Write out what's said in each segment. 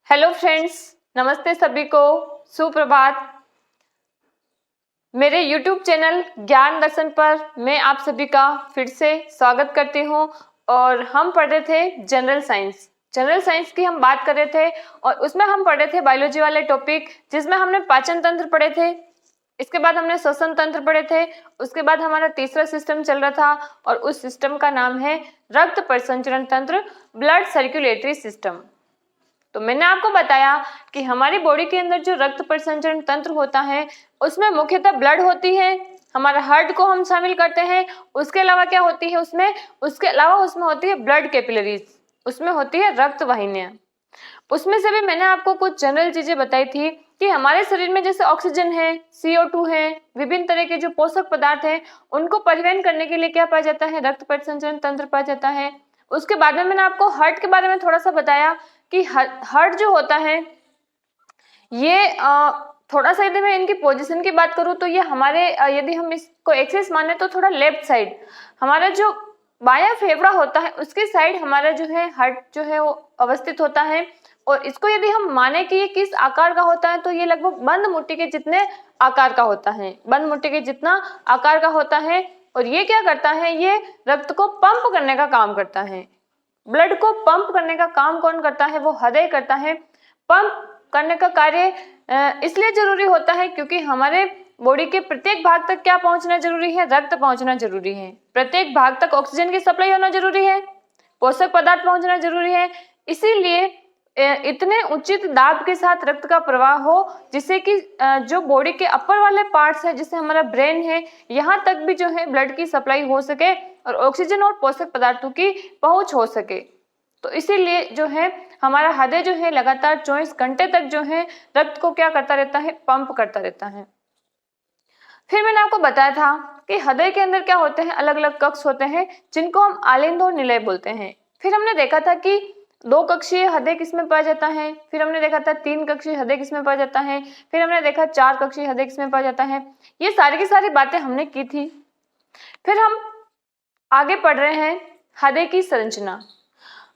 Hello friends, नमस्ते सभी को, सुप्रभात। मेरे YouTube चैनल ज्ञान दर्शन पर मैं आप सभी का फिर से स्वागत करती हूं। और हम पढ़ रहे थे जनरल साइंस की हम बात कर रहे थे और उसमें हम पढ़ रहे थे बायोलॉजी वाले टॉपिक, जिसमें हमने पाचन तंत्र पढ़े थे, इसके बाद हमने श्वसन तंत्र पढ़े थे, उसके बाद हमारा तीसरा सिस्टम चल रहा था और उस सिस्टम का नाम है रक्त परिसंचरण तंत्र, ब्लड सर्कुलेटरी सिस्टम। तो मैंने आपको बताया कि हमारी बॉडी के अंदर जो रक्त परिसंचरण तंत्र होता है उसमें मुख्यतः ब्लड होती है, हमारा हार्ट को हम शामिल करते हैं। उसके अलावा क्या होती है उसमें होती है ब्लड कैपिलरीज, उसमें होती है रक्त वाहिनियां। उसमें से भी मैंने आपको कुछ जनरल चीजें बताई थी कि हमारे शरीर में जैसे ऑक्सीजन है, CO2 है, विभिन्न तरह के जो पोषक पदार्थ हैं उनको परिवहन करने के लिए क्या पाया जाता है, रक्त परिसंचरण तंत्र पाया जाता है। उसके बाद में मैंने आपको हार्ट के बारे में थोड़ा सा बताया कि हार्ट जो होता है ये थोड़ा सा, यदि मैं इनकी पोजीशन की बात करूं तो ये हमारे यदि हम इसको एक्सिस माने तो थोड़ा लेफ्ट साइड, हमारा जो बायां फेफड़ा होता है उसके साइड हमारा जो है हार्ट जो है वो अवस्थित होता है। और इसको यदि हम माने कि ये किस आकार का होता है तो ये लगभग बंद मुट्ठी के जितने आकार का होता है, बंद मुट्ठी के जितना आकार का होता है। और ये क्या करता है, ये रक्त को पंप करने का काम करता है। ब्लड को पंप करने का काम कौन करता है, वो हृदय करता है। पंप करने का कार्य इसलिए जरूरी होता है क्योंकि हमारे बॉडी के प्रत्येक भाग तक क्या पहुंचना जरूरी है, रक्त पहुंचना जरूरी है। प्रत्येक भाग तक ऑक्सीजन की सप्लाई होना जरूरी है, पोषक पदार्थ पहुंचना जरूरी है। इसीलिए इतने उचित दाब के साथ रक्त का प्रवाह हो जिससे कि जो बॉडी के अपर वाले पार्ट्स है, जिससे हमारा ब्रेन है, यहाँ तक भी जो है ब्लड की सप्लाई हो सके और ऑक्सीजन और पोषक पदार्थों की पहुंच हो सके। तो इसीलिए जो है हमारा हृदय जो है लगातार 24 घंटे तक जो है रक्त को क्या करता रहता है, पंप करता रहता है। फिर मैंने आपको बताया था कि हृदय के अंदर क्या होते हैं, अलग अलग कक्ष होते हैं जिनको हम आलिंद और निलय बोलते हैं। फिर हमने देखा था कि 2 कक्षीय हृदय किसमें पाया जाता है, फिर हमने देखा था 3 कक्षीय हृदय किसमें पाया जाता है, फिर हमने देखा 4 कक्षीय हृदय किसमें पाया जाता है। ये सारी की सारी बातें हमने की थी। फिर हम आगे पढ़ रहे हैं हृदय की संरचना।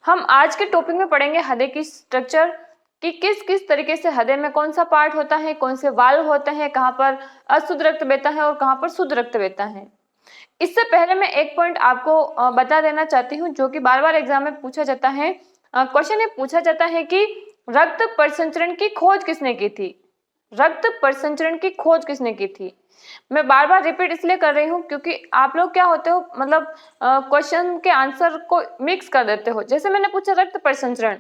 हम आज के टॉपिक में पढ़ेंगे हृदय की स्ट्रक्चर, कि किस किस तरीके से हृदय में कौन सा पार्ट होता है, कौन से वाल्व होते हैं, कहाँ पर अशुद्ध रक्त बहता है और कहाँ पर शुद्ध रक्त बहता है। इससे पहले मैं एक पॉइंट आपको बता देना चाहती हूँ जो कि बार बार एग्जाम में पूछा जाता है। क्वेश्चन ये पूछा जाता है कि रक्त परिसंचरण की खोज किसने की थी, रक्त परिसंचरण की खोज किसने की थी। मैं बार बार रिपीट इसलिए कर रही हूँ क्योंकि आप लोग क्या होते हो, मतलब क्वेश्चन के आंसर को मिक्स कर देते हो। जैसे मैंने पूछा रक्त परिसंचरण,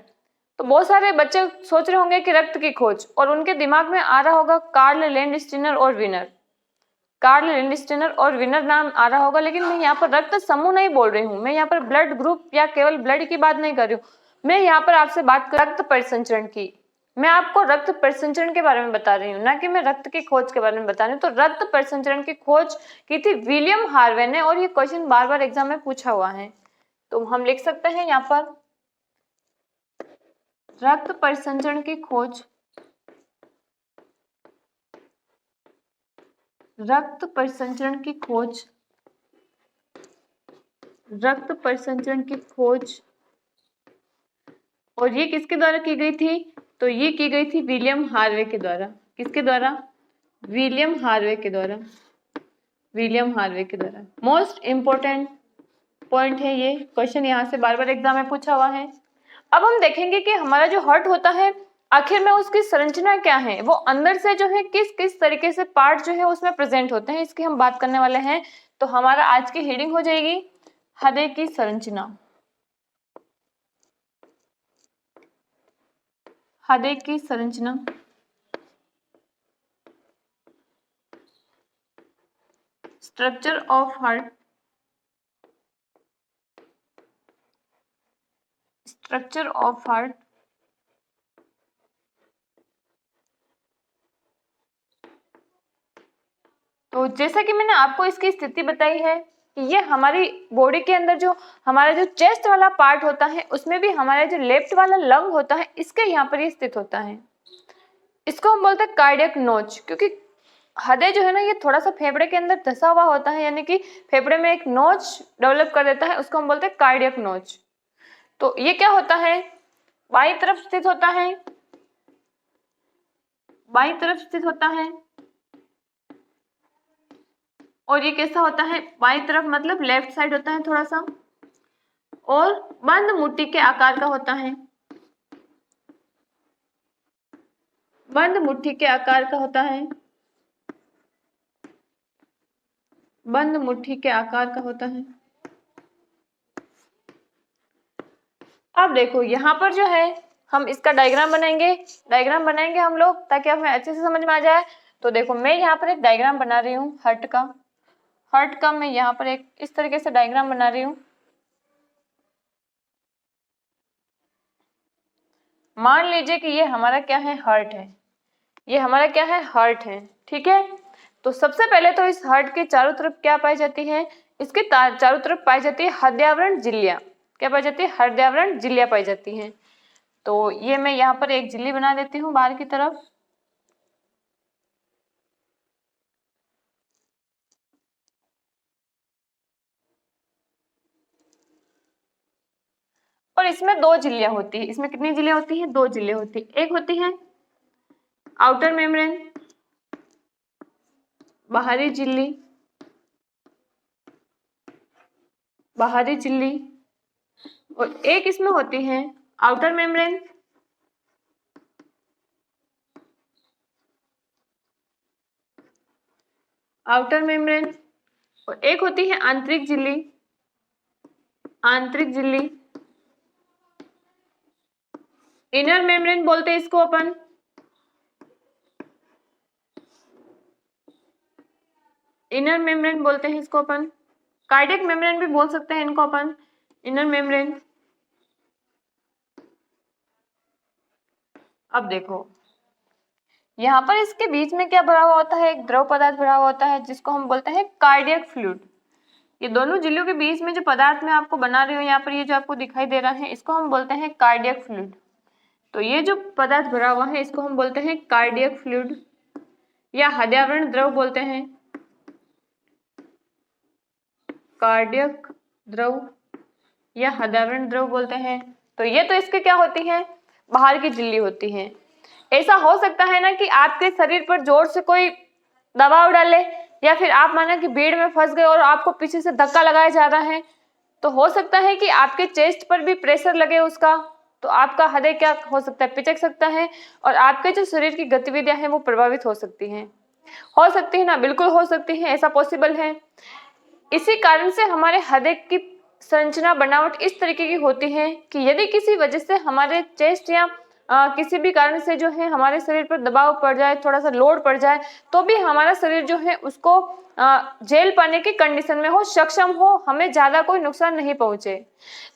तो बहुत सारे बच्चे सोच रहे होंगे कि रक्त की खोज, और उनके दिमाग में आ रहा होगा कार्ल लैंडस्टीनर और विनर, कार्ल लैंडस्टीनर और विनर नाम आ रहा होगा। लेकिन मैं यहाँ पर रक्त समूह नहीं बोल रही हूँ, मैं यहाँ पर ब्लड ग्रुप या केवल ब्लड की बात नहीं कर रही हूँ। मैं यहाँ पर आपसे बात कर रक्त परिसंचरण की, मैं आपको रक्त परिसंचरण के बारे में बता रही हूँ, ना कि मैं रक्त की खोज के बारे में बता रही हूँ। तो रक्त परिसंचरण की खोज की थी विलियम हार्वे ने, और ये क्वेश्चन बार बार एग्जाम में पूछा हुआ है। तो हम लिख सकते हैं यहाँ पर रक्त परिसंचरण की खोज, रक्त परिसंचरण की खोज, रक्त परिसंचरण की खोज। और ये किसके द्वारा की गई थी, तो ये की गई थी विलियम हार्वे के द्वारा। किसके द्वारा, विलियम हार्वे के द्वारा, विलियम हार्वे के द्वारा। मोस्ट इंपोर्टेंट पॉइंट है ये, क्वेश्चन यहाँ से बार बार एग्जाम में पूछा हुआ है। अब हम देखेंगे कि हमारा जो हार्ट होता है आखिर में उसकी संरचना क्या है, वो अंदर से जो है किस किस तरीके से पार्ट जो है उसमें प्रेजेंट होते हैं, इसकी हम बात करने वाले हैं। तो हमारा आज की हेडिंग हो जाएगी हृदय की संरचना, हृदय की संरचना। Structure of heart, structure of heart. तो जैसा कि मैंने आपको इसकी स्थिति बताई है कि ये हमारी बॉडी के अंदर जो हमारा जो चेस्ट वाला पार्ट होता है उसमें भी हमारा जो लेफ्ट वाला लंग होता है इसके यहाँ पर ये स्थित होता है। इसको हम बोलते हैं कार्डियक नोच, क्योंकि हृदय जो है ना ये थोड़ा सा फेफड़े के अंदर धंसा हुआ होता है, यानी कि फेफड़े में एक नोच डेवलप कर देता है, उसको हम बोलते हैं कार्डियक नोच। तो ये क्या होता है, बाईं तरफ स्थित होता है बाईं तरफ स्थित होता है, और ये कैसा होता है, बाईं तरफ मतलब लेफ्ट साइड होता है थोड़ा सा, और बंद मुट्ठी के आकार का होता है, बंद मुट्ठी के आकार का होता है, बंद मुट्ठी के आकार का होता है। अब देखो यहाँ पर जो है हम इसका डायग्राम बनाएंगे हम लोग, ताकि हमें अच्छे से समझ में आ जाए। तो देखो मैं यहाँ पर एक डायग्राम बना रही हूँ हर्ट का मैं यहाँ पर एक इस तरीके से डायग्राम बना रही हूँ। मान लीजिए कि ये हमारा क्या है, हर्ट है, ये हमारा क्या है, हर्ट है, ठीक है। तो सबसे पहले तो इस हर्ट के चारों तरफ क्या पाई जाती है, इसके चारों तरफ पाई जाती है हृदयावरण झिल्लियां। क्या पाई जाती है, हृदयावरण झिल्लियां पाई जाती हैं। तो ये मैं यहाँ पर एक झिल्ली बना देती हूँ बाहर की तरफ, और इसमें दो झिल्लियां होती है। इसमें कितनी झिल्लियां होती हैं, दो झिल्लियां होती है। एक होती है आउटर मेम्ब्रेन, बाहरी झिल्ली, बाहरी झिल्ली, और एक इसमें होती है आउटर मेम्ब्रेन, आउटर मेम्ब्रेन, और एक होती है आंतरिक झिल्ली, आंतरिक झिल्ली, इनर मेम्ब्रेन बोलते हैं इसको अपन, इनर मेम्ब्रेन बोलते हैं इसको अपन, कार्डियक मेम्ब्रेन भी बोल सकते हैं इनको अपन, इनर मेम्ब्रेन। अब देखो यहाँ पर इसके बीच में क्या भरा हुआ होता है, एक द्रव पदार्थ भरा हुआ होता है जिसको हम बोलते हैं कार्डियक फ्लूइड। ये दोनों झिल्लियों के बीच में जो पदार्थ मैं आपको बना रही हूँ यहाँ पर, ये जो आपको दिखाई दे रहा है, इसको हम बोलते हैं कार्डियक फ्लूइड। तो ये जो पदार्थ भरा हुआ है इसको हम बोलते हैं कार्डियक फ्लूइड या हृदयावरण द्रव बोलते हैं, कार्डियक द्रव या हृदयावरण द्रव बोलते हैं। तो ये तो इसके क्या होती है, बाहर की झिल्ली होती है। ऐसा हो सकता है ना कि आपके शरीर पर जोर से कोई दबाव डाले, या फिर आप माना कि भीड़ में फंस गए और आपको पीछे से धक्का लगाया जा रहा है, तो हो सकता है कि आपके चेस्ट पर भी प्रेशर लगे उसका, तो आपका हृदय क्या हो सकता है, पिचक सकता है, और आपके जो शरीर की गतिविधियां हैं वो प्रभावित हो सकती हैं। हो सकती है ना, बिल्कुल हो सकती है, ऐसा पॉसिबल है। इसी कारण से हमारे हृदय की संरचना बनावट इस तरीके की होती है कि यदि किसी वजह से हमारे चेस्ट या किसी भी कारण से जो है हमारे शरीर पर दबाव पड़ जाए, थोड़ा सा लोड पड़ जाए, तो भी हमारा शरीर जो है उसको झेल पाने की कंडीशन में हो, सक्षम हो, हमें ज्यादा कोई नुकसान नहीं पहुंचे।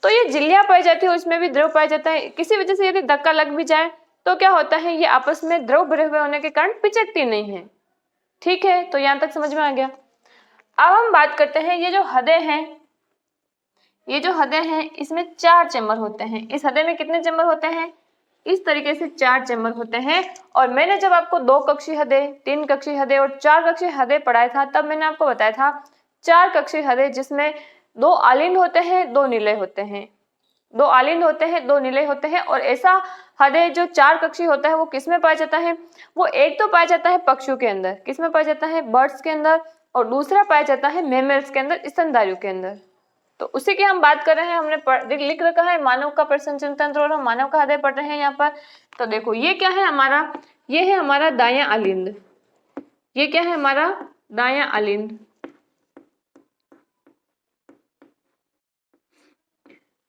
तो ये झिल्लियां पाई जाती है, उसमें भी द्रव पाया जाता है। किसी वजह से यदि धक्का लग भी जाए तो क्या होता है, ये आपस में द्रव भरे हुए होने के कारण पिचकती नहीं है। ठीक है, तो यहाँ तक समझ में आ गया। अब हम बात करते हैं ये जो हृदय है, ये जो हृदय है इसमें 4 चैम्बर होते हैं। इस हृदय में कितने चैम्बर होते हैं, इस तरीके से 4 चैम्बर होते हैं। और मैंने जब आपको 2 कक्षीय हृदय, 3 कक्षीय हृदय और 4 कक्षीय हृदय पढ़ाया था, तब मैंने आपको बताया था 4 कक्षीय हृदय जिसमें 2 आलिंद होते हैं, 2 निलय होते हैं, 2 आलिंद होते हैं, 2 निलय होते हैं। और ऐसा हृदय जो 4 कक्षीय होता है वो किस में पाया जाता है, वो एक तो पाया जाता है पक्षियों के अंदर, किस में पाया जाता है, बर्ड्स के अंदर, और दूसरा पाया जाता है मैमल्स के अंदर, स्तनधारियों के अंदर। तो उसी की हम बात कर रहे हैं, हमने लिख रखा है मानव का प्रसंचरण तंत्र, और हम मानव का हृदय पढ़ रहे हैं यहाँ पर। तो देखो ये क्या है हमारा, ये है हमारा दायां आलिंद, ये क्या है हमारा दायां आलिंद,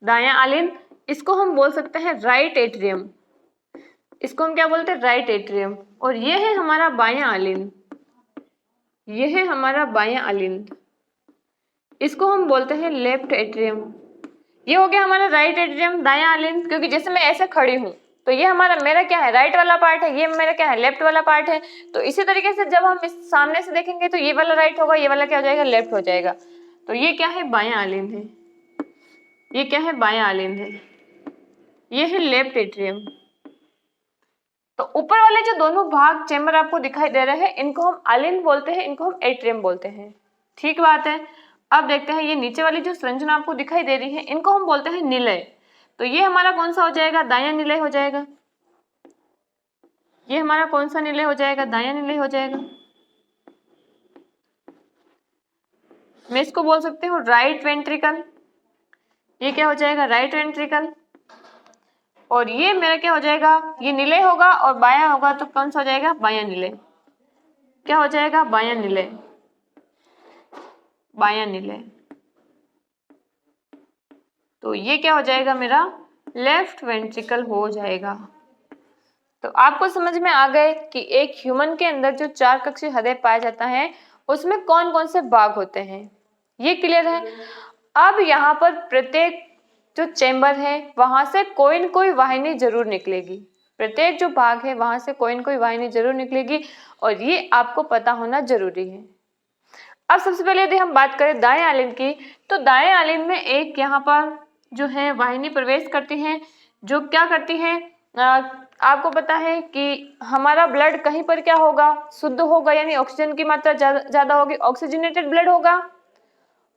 दायां आलिंद। इसको हम बोल सकते हैं राइट एट्रियम, इसको हम क्या बोलते हैं, राइट एट्रियम। और ये है हमारा बायां आलिंद, ये है हमारा बायां आलिंद, इसको हम बोलते हैं लेफ्ट एट्रियम। ये हो गया हमारा राइट एट्रियम, दायां आलिंद, क्योंकि जैसे मैं ऐसे खड़ी हूँ तो ये हमारा मेरा क्या है, राइट वाला पार्ट है, ये मेरा क्या है, लेफ्ट वाला पार्ट है। तो इसी तरीके से जब हम इस सामने से देखेंगे तो ये वाला राइट होगा, ये वाला क्या हो जाएगा, लेफ्ट हो जाएगा। तो ये क्या है, बायां आलिंद है, ये क्या है, बायां आलिंद है, ये है लेफ्ट एट्रियम। तो ऊपर वाले जो दोनों भाग चैम्बर आपको दिखाई दे रहे हैं, इनको हम आलिंद बोलते हैं, इनको हम एट्रियम बोलते हैं। ठीक बात है। अब देखते हैं ये नीचे वाली जो संरचना आपको दिखाई दे रही है, इनको हम बोलते हैं निलय। तो ये हमारा कौन सा हो जाएगा, दायां निलय हो जाएगा, ये हमारा कौन सा निलय हो जाएगा? दायां निलय हो जाएगा। मैं इसको बोल सकती हूँ राइट वेंट्रिकल। ये क्या हो जाएगा? Right ventricle. और ये मेरा क्या हो जाएगा? ये निलय होगा और बायां होगा तो कौन सा हो जाएगा? बायां निलय। क्या हो जाएगा? बायां निलय। बायां निलय। तो ये क्या हो जाएगा? मेरा लेफ्ट वेंट्रिकल हो जाएगा। तो आपको समझ में आ गए कि एक ह्यूमन के अंदर जो 4 कक्षीय हृदय पाया जाता है उसमें कौन कौन से भाग होते हैं, ये क्लियर है। अब यहाँ पर प्रत्येक जो चेंबर है वहां से कोई न कोई वाहिनी जरूर निकलेगी। प्रत्येक जो भाग है वहां से कोई न कोई वाहिनी जरूर निकलेगी और ये आपको पता होना जरूरी है। अब सबसे पहले यदि हम बात करें दाएं आलिंद की, तो दाएं आलिंद में एक यहाँ पर जो है वाहिनी प्रवेश करती है, जो क्या करती है, आपको पता है कि हमारा ब्लड कहीं पर क्या होगा? शुद्ध होगा, यानी ऑक्सीजन की मात्रा ज्यादा होगी, ऑक्सीजनेटेड ब्लड होगा।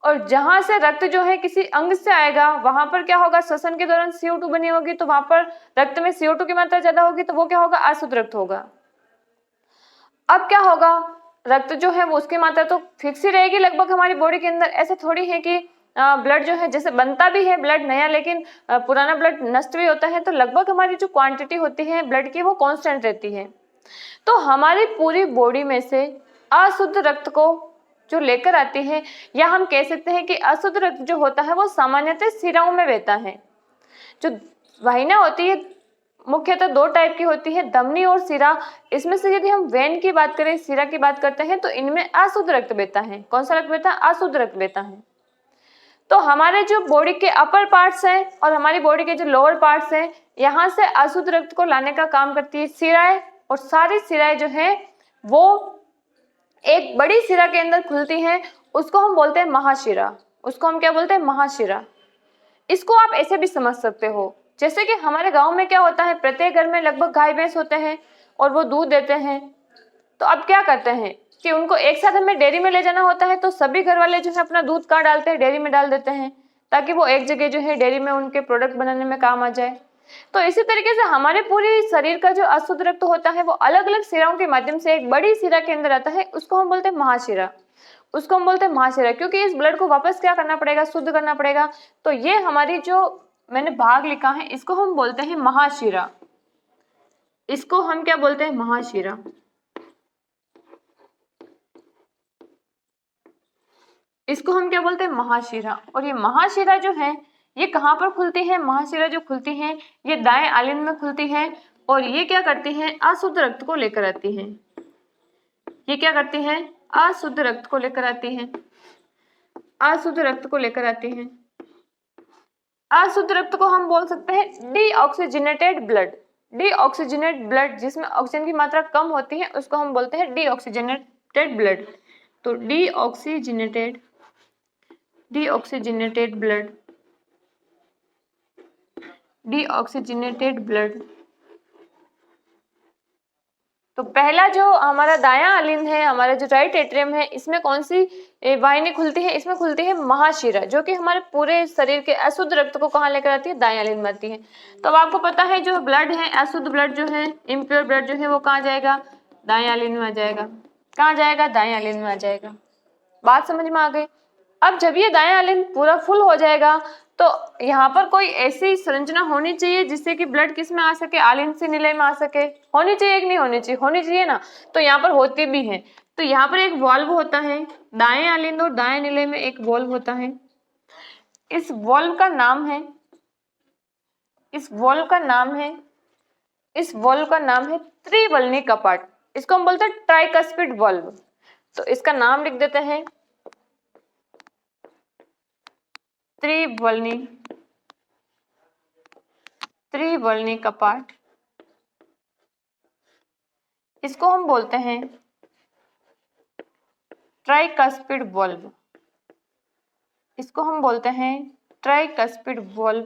और जहां से रक्त जो है किसी अंग से आएगा वहां पर क्या होगा? श्वसन के दौरान CO2 बनी होगी, तो वहां पर रक्त में CO2 की मात्रा ज्यादा होगी, तो वो क्या होगा? अशुद्ध रक्त होगा। अब क्या होगा? रक्त जो है वो उसकी मात्रा तो फिक्स ही रहेगी लगभग हमारी बॉडी के अंदर। ऐसा थोड़ी है कि ब्लड जो है, जैसे बनता भी है ब्लड नया, लेकिन पुराना ब्लड नष्ट भी होता है, तो लगभग हमारी जो क्वांटिटी होती है ब्लड की वो कांस्टेंट रहती है। तो हमारी पूरी बॉडी में से अशुद्ध रक्त को जो लेकर आती है, या हम कह सकते हैं कि अशुद्ध रक्त जो होता है वो सामान्यतः सिराओं में बहता है। जो वाहिनियां होती है मुख्यतः 2 टाइप की होती है, धमनी और सिरा। इसमें से यदि हम वेन की बात करें, सिरा की बात करते हैं, तो इनमें अशुद्ध रक्त बहता है। कौन सा रक्त बहता है? अशुद्ध रक्त बहता है। तो हमारे जो बॉडी के अपर पार्ट्स हैं और हमारी बॉडी के जो लोअर पार्ट्स हैं, यहाँ से अशुद्ध रक्त को लाने का काम करती है सिराएं। और सारी सिराएं जो है वो एक बड़ी सिरा के अंदर खुलती हैं, उसको हम बोलते हैं महाशिरा। उसको हम क्या बोलते हैं? महाशिरा। इसको आप ऐसे भी समझ सकते हो, जैसे कि हमारे गांव में क्या होता है, प्रत्येक घर में लगभग गाय भैंस होते हैं और वो दूध देते हैं। तो अब क्या करते हैं कि उनको एक साथ हमें डेयरी में ले जाना होता है, तो सभी घर वाले जो है अपना दूध कहाँ डालते हैं? डेयरी में डाल देते हैं, ताकि वो एक जगह जो है डेयरी में उनके प्रोडक्ट बनाने में काम आ जाए। तो इसी तरीके से हमारे पूरे शरीर का जो अशुद्ध रक्त होता है वो अलग अलग सिराओं के माध्यम से एक बड़ी सिरा के अंदर आता है, उसको हम बोलते हैं महाशिरा। उसको हम बोलते हैं महाशिरा, क्योंकि इस ब्लड को वापस क्या करना पड़ेगा? शुद्ध करना पड़ेगा। तो ये हमारी जो मैंने भाग लिखा है इसको हम बोलते हैं महाशिरा। इसको हम क्या बोलते हैं? महाशिरा। इसको हम क्या बोलते हैं? महाशिरा। और ये महाशिरा जो है ये कहाँ पर खुलती है? महाशिरा जो खुलती है ये दाएं आलिंद में खुलती है और ये क्या करती है? अशुद्ध रक्त को लेकर आती है। ये क्या करती है? अशुद्ध रक्त को लेकर आती है। अशुद्ध रक्त को लेकर आती है। अशुद्ध रक्त को हम बोल सकते हैं डीऑक्सीजनेटेड ब्लड। डीऑक्सीजनेट ब्लड, जिसमें ऑक्सीजन की मात्रा कम होती है, उसको हम बोलते हैं डीऑक्सीजनेटेड ब्लड। तो डीऑक्सीजनेटेड ब्लड, डीऑक्सीजनेटेड ब्लड। तो पहला जो हमारा दायां आलिंद है, हमारा जो राइट एट्रियम है, इसमें कौन सी वाहिनी खुलती है? इसमें खुलती है महाशिरा, जो कि हमारे पूरे शरीर के अशुद्ध रक्त को कहाँ लेकर आती है? दाएं आलिंद में आती है। तो अब आपको पता है जो ब्लड है, अशुद्ध ब्लड जो है, इम्प्योर ब्लड जो है, वो कहाँ जाएगा? दाएं आलिंद में आ जाएगा। कहाँ जाएगा? दाएं आलिंद में आ जाएगा। बात समझ में आ गई? अब जब ये दायां आलिंद पूरा फुल हो जाएगा तो यहाँ पर कोई ऐसी संरचना होनी चाहिए जिससे कि ब्लड किस में आ सके? आलिंद से निलय में आ सके। होनी चाहिए कि नहीं होनी चाहिए? होनी चाहिए ना। तो यहाँ पर होती भी है। तो यहाँ पर एक वॉल्व होता है, दाएं आलिंद और दाएं निलय में एक वॉल्व होता है। इस वॉल्व का नाम है त्रिवलनी कपाट। इसको हम बोलते हैं ट्राइकस्पिड वॉल्व। तो इसका नाम लिख देते हैं त्रिवलनी कपाट। इसको हम बोलते हैं ट्राइकस्पिड वॉल्व। इसको हम बोलते हैं ट्राइकस्पिड वॉल्व।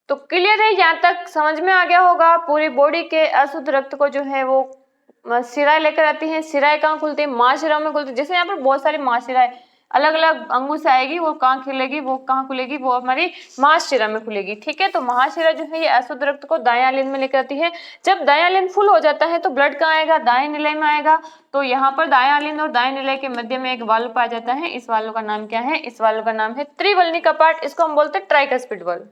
तो क्लियर है? यहाँ तक समझ में आ गया होगा। पूरी बॉडी के अशुद्ध रक्त को जो है वो सिराएं लेकर आती हैं। सिराएं कहाँ खुलती है? महाशिरा में खुलती है। जैसे यहाँ पर बहुत सारी महाशिराएं, अलग अलग अंगों से आएगी, वो कहाँ खुलेगी, वो कहाँ खुलेगी, वो हमारी महाशिरा में खुलेगी। ठीक है, तो महाशिरा जो है ये अशुद्ध रक्त को दाएं आलिंद में लेकर आती है। जब दाएं आलिंद फुल हो जाता है तो ब्लड कहाँ आएगा, दाएं निलय में आएगा। तो यहाँ पर दाएं आलिंद और दाएं निलय के मध्य में एक वाल्व पाया जाता है। इस वाल्व का नाम क्या है, इस वाल्व का नाम है त्रिवल्नी कपाट, इसको हम बोलते हैं ट्राइकस्पिड वाल्व।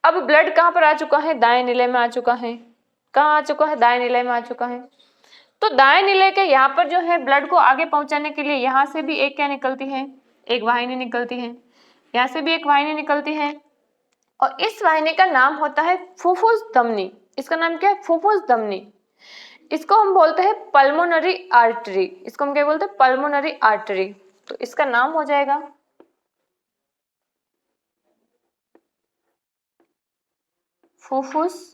अब ब्लड कहाँ पर आ चुका है, दाएं निलय में आ चुका है। कहाँ आ चुका है, दाएं निलय में आ चुका है। तो दाएं निलय के यहाँ पर जो है ब्लड को आगे पहुंचाने के लिए यहाँ से भी एक क्या निकलती है, एक वाहिनी निकलती है, यहाँ से भी एक वाहिनी निकलती है, और इस वाहिनी का नाम होता है फुफ्फुस धमनी। इसका नाम क्या है, फुफ्फुस धमनी। इसको हम बोलते हैं पल्मोनरी आर्टरी, इसको हम क्या बोलते हैं, पल्मोनरी आर्टरी। तो इसका नाम हो जाएगा फुफ्फुस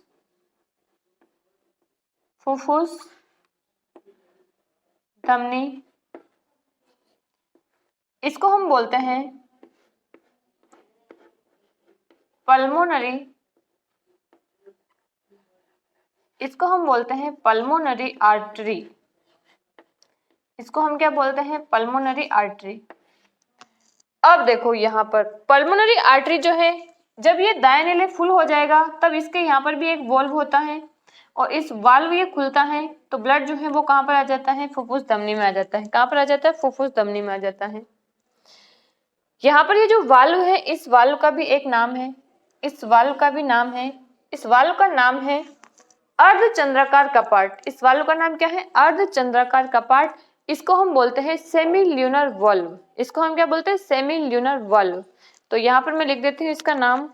धमनी। इसको हम बोलते हैं पल्मोनरी, इसको हम बोलते हैं पल्मोनरी आर्टरी। इसको हम क्या बोलते हैं, पल्मोनरी आर्टरी। अब देखो यहाँ पर पल्मोनरी आर्टरी जो है, जब ये दाएं निलय फुल हो जाएगा तब इसके यहाँ पर भी एक वॉल्व होता है, और इस वाल्व ये खुलता है तो ब्लड जो है वो कहाँ पर आ जाता है, फुफ्फुस धमनी में आ जाता है। कहाँ पर आ जाता है, फुफ्फुस धमनी में आ जाता है। यहाँ पर ये जो वाल्व है, इस वाल्व का भी एक नाम है, इस वाल्व का भी नाम है, इस वाल्व का नाम है अर्धचंद्राकार कपाट। इस वाल्व का नाम क्या है, अर्धचंद्राकार कपाट। इसको हम बोलते हैं सेमी ल्यूनर वाल्व। इसको हम क्या बोलते हैं, सेमी ल्यूनर वाल्व। तो यहाँ पर मैं लिख देती हूँ इसका नाम,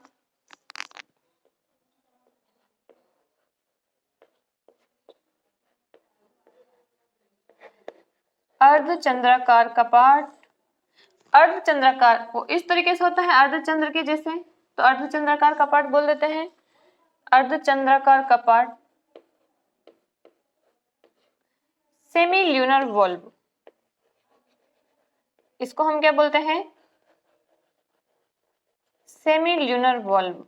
अर्धचंद्राकार कपाट। अर्धचंद्राकार वो इस तरीके से होता है अर्धचंद्र के जैसे, तो अर्धचंद्राकार कपाट बोल देते हैं, अर्धचंद्राकार कपाट, सेमी ल्यूनर वॉल्व। इसको हम क्या बोलते हैं, सेमी ल्यूनर वॉल्व।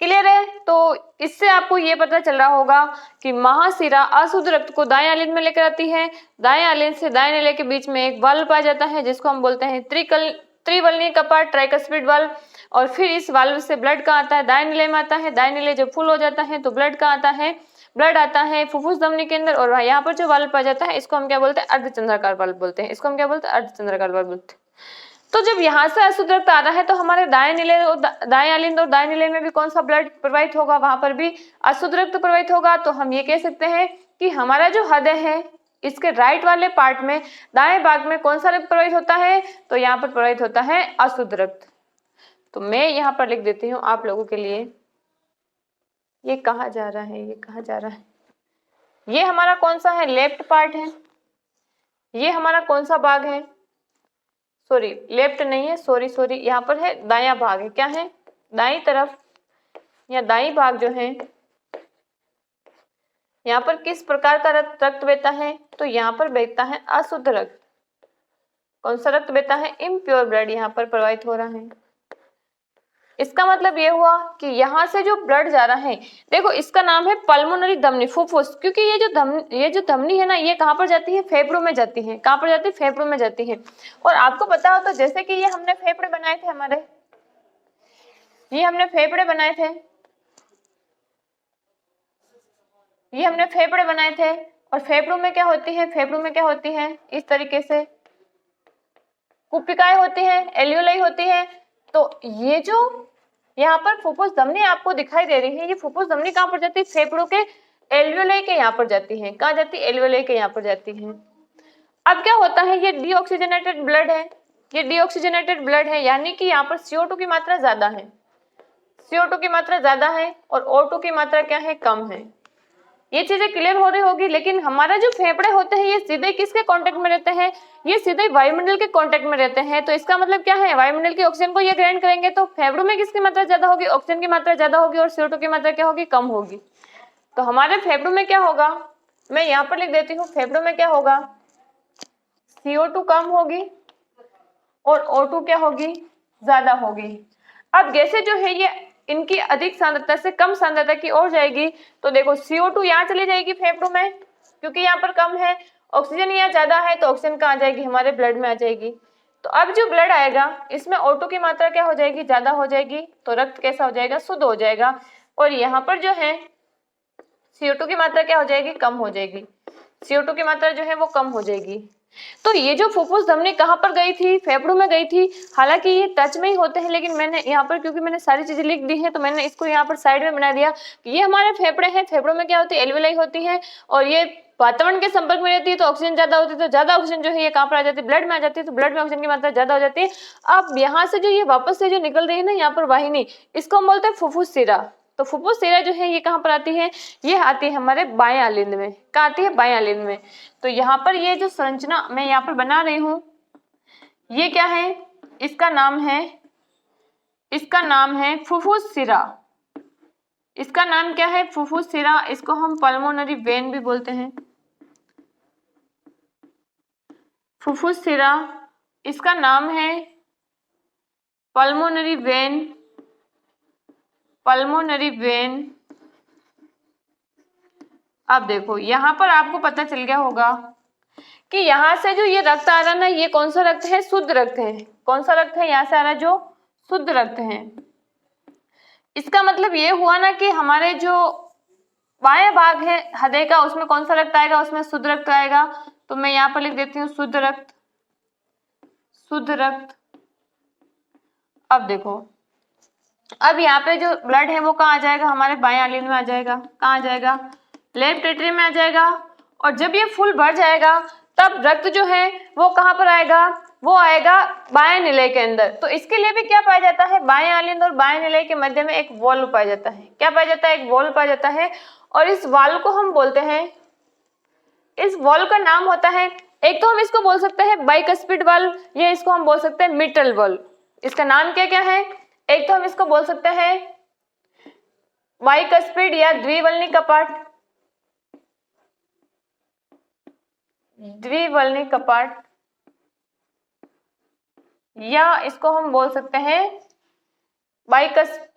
क्लियर है। तो इससे आपको ये पता चल रहा होगा कि महाशिरा अशुद्ध रक्त को दाएं आलिंद में लेकर आती है। दाएं आलिंद से दाएं निलय के बीच में एक वाल्व पाया जाता है जिसको हम बोलते हैं त्रिवल्नी कपाट, ट्राइकस्पिड वाल्व। और फिर इस वाल्व से ब्लड कहाँ आता है, दाएं निलय में आता है। दाएं निलय जब फुल हो जाता है तो ब्लड कहाँ आता है, ब्लड आता है फुफ्फुस धमनी के अंदर, और यहाँ पर जो वाल्व पाया जाता है इसको हम क्या बोलते हैं, अर्धचंद्राकार वाल्व बोलते हैं। इसको हम क्या बोलते हैं, अर्धचंद्राकार वाल्व बोलते हैं। तो जब यहाँ से अशुद्ध रक्त आ रहा है तो हमारे दाएं निलय और दाएं आलिंद और दाएं निलय में भी कौन सा ब्लड प्रवाहित होगा, वहां पर भी अशुद्ध रक्त प्रवाहित होगा। तो हम ये कह सकते हैं कि हमारा जो हृदय है इसके राइट वाले पार्ट में दाएं भाग में कौन सा रक्त प्रवाहित होता है, तो यहाँ पर प्रवाहित होता है अशुद्ध रक्त। तो मैं यहाँ पर लिख देती हूँ आप लोगों के लिए, ये कहाँ जा रहा है, ये कहाँ जा रहा है, ये हमारा कौन सा है, लेफ्ट पार्ट है। ये हमारा कौन सा भाग है, सॉरी लेफ्ट नहीं है, सॉरी यहाँ पर है दायां भाग है। क्या है, दाईं तरफ या दाईं भाग जो है, यहाँ पर किस प्रकार का रक्त बहता है, तो यहाँ पर बहता है अशुद्ध रक्त। कौन सा रक्त बहता है, इम्प्योर ब्लड यहाँ पर प्रवाहित हो रहा है। इसका मतलब ये हुआ कि यहाँ से जो ब्लड जा रहा है, देखो इसका नाम है पल्मोनरी धमनी, फुफ्फुस, क्योंकि ये जो धमनी है ना, ये कहाँ पर जाती है, फेफड़ों में जाती है। कहाँ पर जाती है, फेफड़ों में जाती है। और आपको पता हो तो जैसे कि ये हमने फेफड़े बनाए थे हमारे, ये हमने फेफड़े बनाए थे, ये हमने फेफड़े बनाए थे, और फेफड़ों में क्या होती है, फेफड़ों में क्या होती है, इस तरीके से कुपिकाएं होती है, एल्यूलाई होती है। तो ये जो यहाँ पर फुफ्फुस धमनी आपको दिखाई दे रही है, ये फुफ्फुस धमनी कहाँ पर जाती है, फेफड़ों के एल्वियोलाई के यहाँ पर जाती है। कहाँ जाती है, एल्वियोलाई के यहाँ पर जाती है। अब क्या होता है, ये डीऑक्सीजनेटेड ब्लड है, ये डीऑक्सीजनेटेड ब्लड है, यानी कि यहाँ पर CO2 की मात्रा ज्यादा है, CO2 की मात्रा ज्यादा है और O2 की मात्रा क्या है, कम है। ये चीजें क्लियर हो रही होगी। लेकिन हमारा जो फेफड़े होते हैं ये सीधे किसके कांटेक्ट में रहते हैं, ये सीधे वायुमंडल के कांटेक्ट में रहते हैं। तो इसका मतलब क्या है, वायुमंडल की ऑक्सीजन को ये ग्रहण करेंगे तो फेफड़ों में किसकी मात्रा ज्यादा होगी, ऑक्सीजन की मात्रा ज्यादा होगी, और CO2 की मात्रा क्या होगी, कम होगी। तो हमारे फेफड़ों में क्या होगा, मैं यहाँ पर लिख देती हूँ, फेफड़ों में क्या होगा, CO2 कम होगी और O2 क्या होगी, ज्यादा होगी। अब गैसें जो है ये इनकी अधिक सांद्रता से कम सांद्रता की ओर जाएगी। तो देखो CO2 यहाँ चली जाएगी फेफड़ों में, क्योंकि यहाँ पर कम है, ऑक्सीजन यहाँ ज्यादा है तो ऑक्सीजन कहाँ आ जाएगी, हमारे ब्लड में आ जाएगी। तो अब जो ब्लड आएगा इसमें O2 की मात्रा क्या हो जाएगी, ज्यादा हो जाएगी, तो रक्त कैसा हो जाएगा, शुद्ध हो जाएगा। और यहाँ पर जो है CO2 की मात्रा क्या हो जाएगी, कम हो जाएगी। CO2 की मात्रा जो है वो कम हो जाएगी। तो ये जो फुफ्फुस धमनी कहाँ पर गई थी, फेफड़ों में गई थी। हालांकि ये टच में ही होते हैं, लेकिन मैंने यहाँ पर क्योंकि मैंने सारी चीजें लिख दी हैं तो मैंने इसको यहाँ पर साइड में बना दिया कि ये हमारे फेफड़े हैं। फेफड़ों में क्या होती है, एल्वेलाई होती है, और ये वातावरण के संपर्क में रहती है तो ऑक्सीजन ज्यादा होती है, तो ज्यादा ऑक्सीजन जो है ये कहाँ पर आ जाती है, ब्लड में आ जाती है, तो ब्लड में ऑक्सीजन की मात्रा ज्यादा हो जाती है। अब यहाँ से जो ये वापस से जो निकल रही है ना यहाँ पर वाहिनी, इसको हम बोलते हैं फुफ्फुस सिरा। तो फुफ्फुस सिरा जो है ये कहाँ पर आती है, ये आती है हमारे बाएं आलिंद में। कहाँ आती है, बाएं आलिंद में। तो यहाँ पर ये जो संरचना मैं यहाँ पर बना रही हूँ ये क्या है, इसका नाम है फुफ्फुस सिरा। इसका नाम क्या है, फुफ्फुस सिरा। इसको हम पल्मोनरी वेन भी बोलते हैं, फुफ्फुस सिरा। इसका नाम है पल्मोनरी वेन, पल्मोनरी वेन। अब देखो यहाँ पर आपको पता चल गया होगा कि यहाँ से जो ये रक्त आ रहा है ना, ये कौन सा रक्त है, शुद्ध रक्त है। कौन सा रक्त है, यहाँ से आ रहा है जो शुद्ध रक्त है। इसका मतलब ये हुआ ना कि हमारे जो बाएं भाग है हृदय का उसमें कौन सा रक्त आएगा, उसमें शुद्ध रक्त आएगा। तो मैं यहाँ पर लिख देती हूँ शुद्ध रक्त, शुद्ध रक्त। अब देखो, अब यहाँ पे जो ब्लड है वो कहाँ आ जाएगा, हमारे बाएं आलिंद में आ जाएगा। कहाँ आ जाएगा, लेफ्ट एट्रियम में आ जाएगा। और जब ये फुल भर जाएगा तब रक्त जो है वो कहाँ पर आएगा, वो आएगा बाएं निलय के अंदर। तो इसके लिए भी क्या पाया जाता है, बाएं आलिंद और बाएं निलय के मध्य में एक वॉल्व पाया जाता है। क्या पाया जाता है, एक वॉल्व पाया जाता है। और इस वाल्व को हम बोलते हैं, इस वॉल्व का नाम होता है, एक तो हम इसको बोल सकते हैं बाइकस्पिड वाल्व, या इसको हम बोल सकते हैं मिटल वाल्व। इसका नाम क्या क्या है, एक तो हम इसको बोल सकते हैं बाइकस्पिड या द्विवल्नी कपाट, द्विवल्नी कपाट, या इसको हम बोल सकते हैं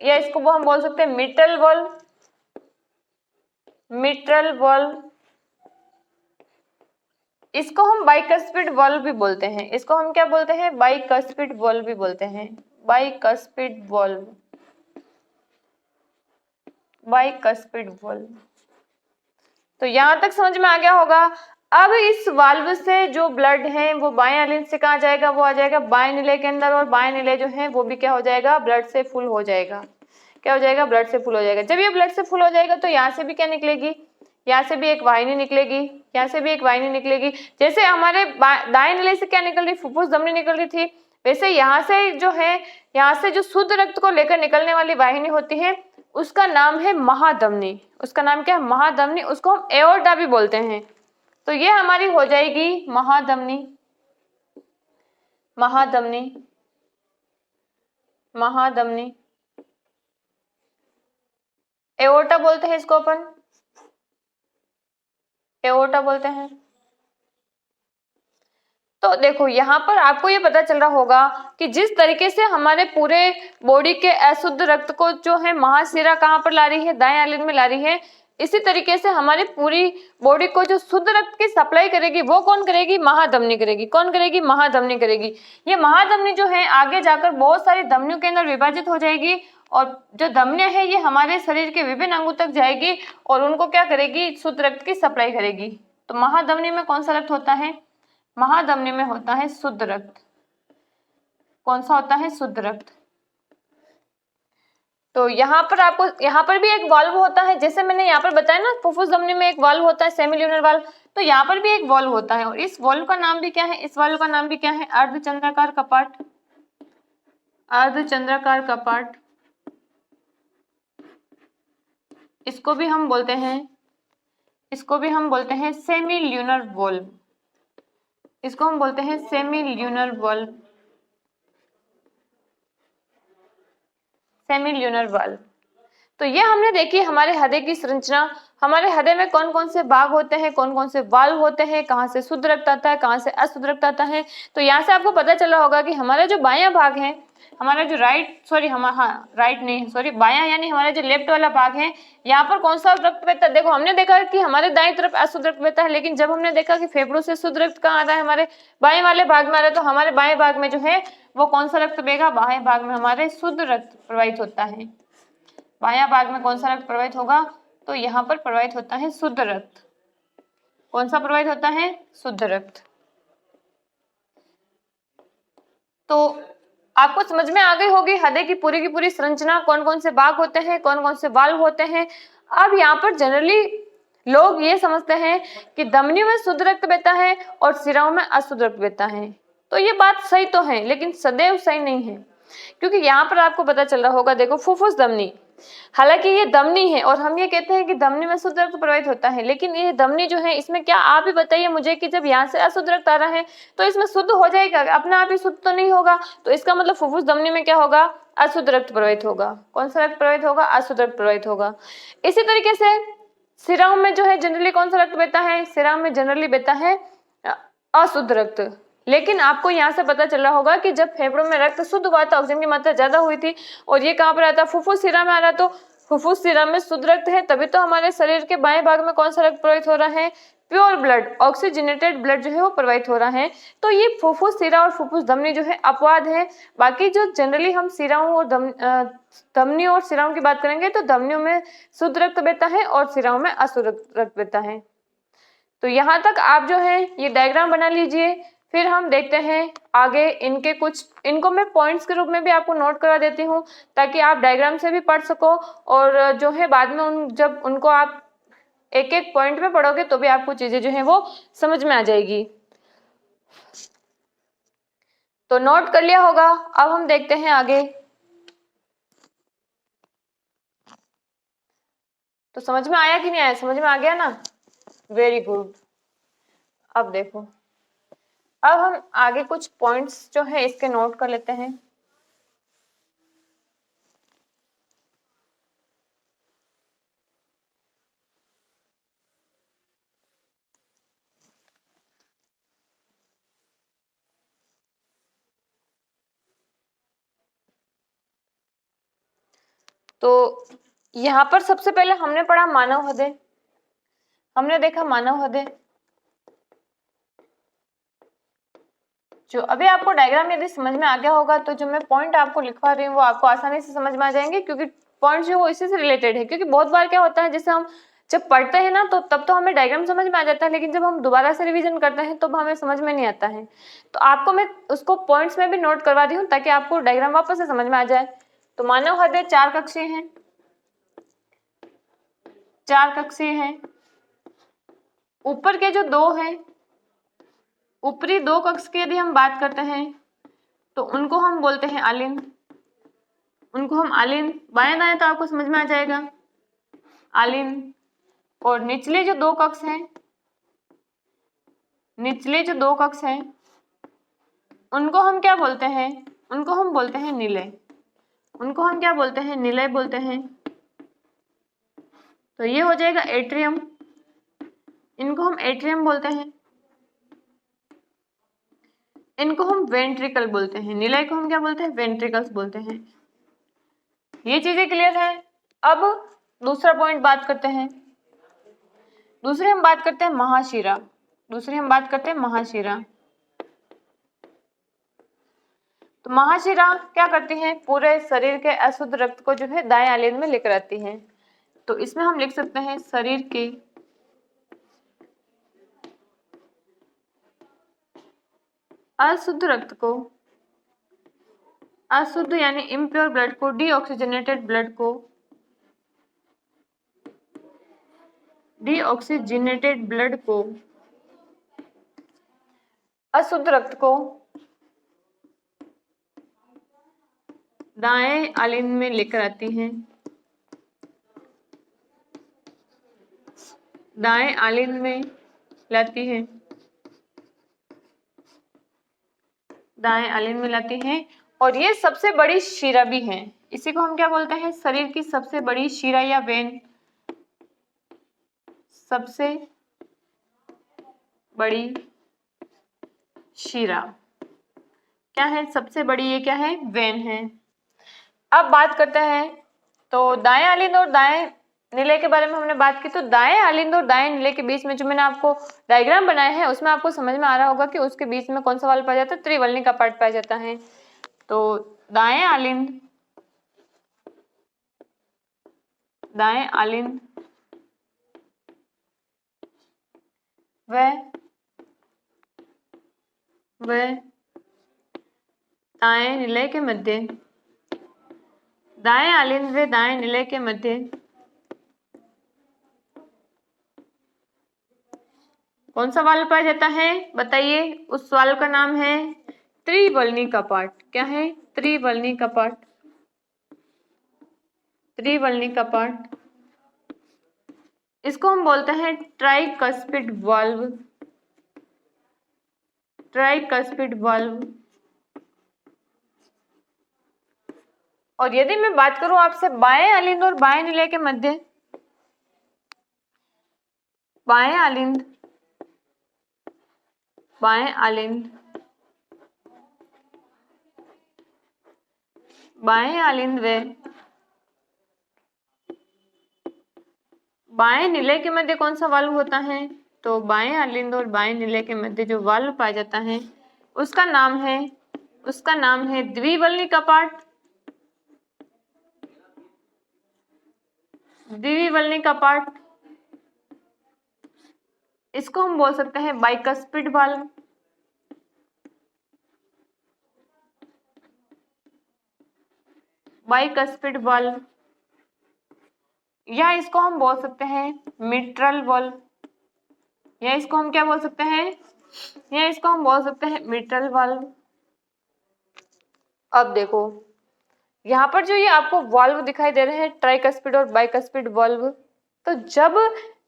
या इसको हम बोल सकते हैं मिटल वाल्व, मिटल वाल्व। इसको हम बाइकस्पिड वाल्व भी बोलते हैं। इसको हम क्या बोलते हैं, बाइकस्पिड वाल्व भी बोलते हैं, बाइकस्पिड वाल्व, बाइकस्पिड वाल्व। तो यहां तक समझ में आ गया होगा। अब इस वाल्व से जो ब्लड है वो बाएं आलिंद से कहाँ जाएगा, वो आ जाएगा बाएं निलय के अंदर, और बाएं निलय जो है वो भी क्या हो जाएगा, ब्लड से फुल हो जाएगा। क्या हो जाएगा, ब्लड से फुल हो जाएगा। जब ये ब्लड से फुल हो जाएगा तो यहाँ से भी क्या निकलेगी, यहाँ से भी एक वाहिनी निकलेगी, यहाँ से भी एक वाहिनी निकलेगी। जैसे हमारे दाएं निलय से क्या निकल रही, फुफ्फुस धमनी निकल रही थी, वैसे यहाँ से जो है, यहाँ से जो शुद्ध रक्त को लेकर निकलने वाली वाहिनी होती है उसका नाम है महाधमनी। उसका नाम क्या है, महाधमनी। उसको हम एओर्टा भी बोलते हैं। तो ये हमारी हो जाएगी महाधमनी, महाधमनी, महाधमनी। एओर्टा बोलते हैं इसको अपन, एओर्टा बोलते हैं। तो देखो यहाँ पर आपको ये पता चल रहा होगा कि जिस तरीके से हमारे पूरे बॉडी के अशुद्ध रक्त को जो है महाशिरा कहाँ पर ला रही है, दाएं आलिंद में ला रही है, इसी तरीके से हमारी पूरी बॉडी को जो शुद्ध रक्त की सप्लाई करेगी वो कौन करेगी, महाधमनी करेगी। कौन करेगी, महाधमनी करेगी। ये महाधमनी जो है आगे जाकर बहुत सारी धमनियों के अंदर विभाजित हो जाएगी, और जो धमनियां है ये हमारे शरीर के विभिन्न अंगों तक जाएगी और उनको क्या करेगी, शुद्ध रक्त की सप्लाई करेगी। तो महाधमनी में कौन सा रक्त होता है, महाधमनी में होता है शुद्ध रक्त। कौन सा होता है, शुद्ध रक्त। तो यहाँ पर आपको, यहाँ पर भी एक वाल्व होता है, जैसे मैंने यहाँ पर बताया ना फुफ्फुस धमनी में एक वाल्व होता है सेमील्यूनर वाल्व, तो यहाँ पर भी एक वाल्व होता है। और इस वाल्व का नाम भी क्या है, इस वाल्व का नाम भी क्या है, अर्धचंद्राकार कपाट, अर्धचंद्राकार कपाट। इसको भी हम बोलते हैं, इसको भी हम बोलते हैं सेमील्यूनर वाल्व, इसको हम बोलते हैं सेमील्यूनर वाल्व, सेमील्यूनर वाल्व। तो ये हमने देखी हमारे हृदय की संरचना, हमारे हृदय में कौन कौन से भाग होते हैं, कौन कौन से वाल्व होते हैं, कहाँ से शुद्ध रक्त आता है, कहाँ से अशुद्ध रक्त आता है। तो यहाँ से आपको पता चला होगा कि हमारा जो बायां भाग है हमारा जो राइट नहीं, सॉरी बायां यानी हमारा जो लेफ्ट वाला भाग है, यहाँ पर कौन सा रक्त बहता है? देखो हमने देखा कि हमारे दाएं तरफ अशुद्ध रक्त बहता है, लेकिन जब हमने देखा कि फेफड़ों से शुद्ध रक्त कहाँ आ रहा है, हमारे बाएं वाले भाग में आ रहा है, तो हमारे बाएं भाग में जो है वो कौन सा रक्त बहेगा? बाएं भाग में हमारे शुद्ध रक्त प्रवाहित होता है। बायां भाग में कौन सा रक्त प्रवाहित होगा? तो यहाँ पर प्रवाहित होता है शुद्ध रक्त। कौन सा प्रवाहित होता है? शुद्ध रक्त। तो आपको समझ में आ गई होगी हृदय की पूरी संरचना, कौन कौन से भाग होते हैं, कौन कौन से वाल्व होते हैं। अब यहाँ पर जनरली लोग ये समझते हैं कि धमनियों में शुद्ध रक्त बहता है और सिराओं में अशुद्ध रक्त बहता है। तो ये बात सही तो है, लेकिन सदैव सही नहीं है, क्योंकि यहाँ पर आपको पता चल रहा होगा, देखो फुफ्फुस धमनी, हालांकि ये धमनी है और हम ये कहते हैं कि धमनी में शुद्ध रक्त प्रवाहित होता है, लेकिन ये धमनी जो है इसमें क्या, आप ही बताइए मुझे कि जब यहाँ से अशुद्ध रक्त आ रहा है तो इसमें शुद्ध हो जाएगा? अपने आप ही शुद्ध तो नहीं होगा। तो इसका मतलब फुफ्फुस धमनी में क्या होगा? अशुद्ध रक्त प्रवाहित होगा। कौन सा रक्त प्रवाहित होगा? अशुद्ध रक्त प्रवाहित होगा। इसी तरीके से सिराओं में जो है जनरली कौन सा रक्त बहता है? सिराओं में जनरली बहता है अशुद्ध रक्त। लेकिन आपको यहाँ से पता चल रहा होगा कि जब फेफड़ों में रक्त शुद्ध हुआ था, ऑक्सीजन की मात्रा ज्यादा हुई थी, और ये कहाँ पर आता है? फुफ्फुस सिरा में आ रहा, तो फुफ्फुस सिरा में शुद्ध रक्त है, तभी तो हमारे शरीर के बाएं भाग में कौन सा रक्त प्रवाहित हो रहा है? प्योर ब्लड, ऑक्सीजनेटेड ब्लड जो है वो प्रवाहित हो रहा है। तो ये फुफ्फुस सिरा और फुफ्फुस धमनी जो है अपवाद है। बाकी जो जनरली हम सिराओं और धमनी और सिराओं की बात करेंगे तो धमनियों में शुद्ध रक्त बहता है और सिराओं में अशुद्ध रक्त बहता है। तो यहाँ तक आप जो है ये डायग्राम बना लीजिए। फिर हम देखते हैं आगे इनको मैं पॉइंट्स के रूप में भी आपको नोट करा देती हूँ, ताकि आप डायग्राम से भी पढ़ सको, और जो है बाद में जब उनको आप एक एक पॉइंट में पढ़ोगे तो भी आपको चीजें जो है वो समझ में आ जाएगी। तो नोट कर लिया होगा। अब हम देखते हैं आगे। तो समझ में आया कि नहीं आया? समझ में आ गया ना? Very good. अब देखो, अब हम आगे कुछ पॉइंट्स जो है इसके नोट कर लेते हैं। तो यहाँ पर सबसे पहले हमने पढ़ा मानव हृदय, हमने देखा मानव हृदय। जो अभी आपको डायग्राम यदि समझ में आ गया होगा तो जो मैं पॉइंट आपको लिखवा रही हूँ वो आपको आसानी से समझ में आ जाएंगे, क्योंकि पॉइंट जो वो इसी से रिलेटेड है। क्योंकि बहुत बार क्या होता है, जैसे हम जब पढ़ते हैं ना तो तब तो हमें डायग्राम समझ में आ जाता है, लेकिन जब हम दोबारा से रिवीजन करते हैं तो हमें समझ में नहीं आता है। तो आपको मैं उसको पॉइंट्स में भी नोट करवा रही हूँ ताकि आपको डायग्राम वापस से समझ में आ जाए। तो मानव हृदय 4 कक्षीय है, 4 कक्षीय है। ऊपर के जो 2 हैं, ऊपरी 2 कक्ष की यदि हम बात करते हैं तो उनको हम बोलते हैं आलिन, उनको हम आलिन, बाएं दाएं तो आपको समझ में आ जाएगा, आलिन। और निचले जो 2 कक्ष हैं, निचले जो 2 कक्ष हैं उनको हम क्या बोलते हैं? उनको हम बोलते हैं निलय। उनको हम क्या बोलते हैं? निलय बोलते हैं। तो ये हो जाएगा एट्रियम, इनको हम एट्रियम बोलते हैं। इनको हम वेंट्रिकल बोलते हैं, निलय को हम क्या बोलते हैं? वेंट्रिकल्स बोलते हैं। ये चीजें क्लियर है। अब दूसरा पॉइंट बात करते हैं। दूसरी हम बात करते हैं महाशिरा। दूसरी हम बात करते हैं महाशिरा। तो महाशिरा क्या करती हैं? पूरे शरीर के अशुद्ध रक्त को जो है दाएं आलिंद में लेकर आती हैं। तो इसमें हम लिख सकते हैं शरीर के अशुद्ध रक्त को, अशुद्ध यानी इम्प्योर ब्लड को, डीऑक्सीजनेटेड ब्लड को, डीऑक्सीजनेटेड ब्लड को, अशुद्ध रक्त को दाएं आलिंद में लेकर आती हैं, दाएं आलिंद में लाती है, दाएं आलिंद में लाती हैं। और ये सबसे बड़ी शिरा भी है। इसी को हम क्या बोलते हैं? शरीर की सबसे बड़ी शिरा या वेन, सबसे बड़ी शिरा। क्या है, सबसे बड़ी ये क्या है, वेन है। अब बात करते हैं, तो दाएं आलिंद और दाएं निलय के बारे में हमने बात की। तो दाएं आलिंद और दाएं निलय के बीच में जो मैंने आपको डायग्राम बनाया है उसमें आपको समझ में आ रहा होगा कि उसके बीच में कौन सा वाल्व पाया जाता है, त्रिवलनी का पार्ट पाया जाता है। तो दाएं आलिंद व दाएं निलय के मध्य, दाएं आलिंद व दाएं निलय के मध्य कौन सा वाल्व पाया जाता है, बताइए। उस वाल्व का नाम है त्रिवलनी का पार्ट। क्या है, त्रिवलनी का पार्ट। त्रिवलनी का पार्ट, इसको हम बोलते हैं ट्राइकस्पिड वाल्व। Tricuspid valve. और यदि मैं बात करूं आपसे बाएं आलिंद और बाएं निलय के मध्य, बाएं आलिंद बाएं आलिंद व बाएं निलय के मध्य कौन सा वाल्व होता है, तो बाएं आलिंद और बाएं निलय के मध्य जो वाल्व पाया जाता है उसका नाम है द्विवल्नी का पार्ट। द्विवल्नी का पार्ट, इसको हम बोल सकते हैं बाइकस्पिड वाल्व। बाइकस्पिड वाल्व, या इसको हम बोल सकते हैं मिट्रल वाल्व, या इसको हम क्या बोल सकते हैं, या इसको हम बोल सकते हैं मिट्रल वाल्व। अब देखो यहाँ पर जो ये आपको वाल्व दिखाई दे रहे हैं ट्राइकस्पिड और बाइकस्पिड वाल्व, तो जब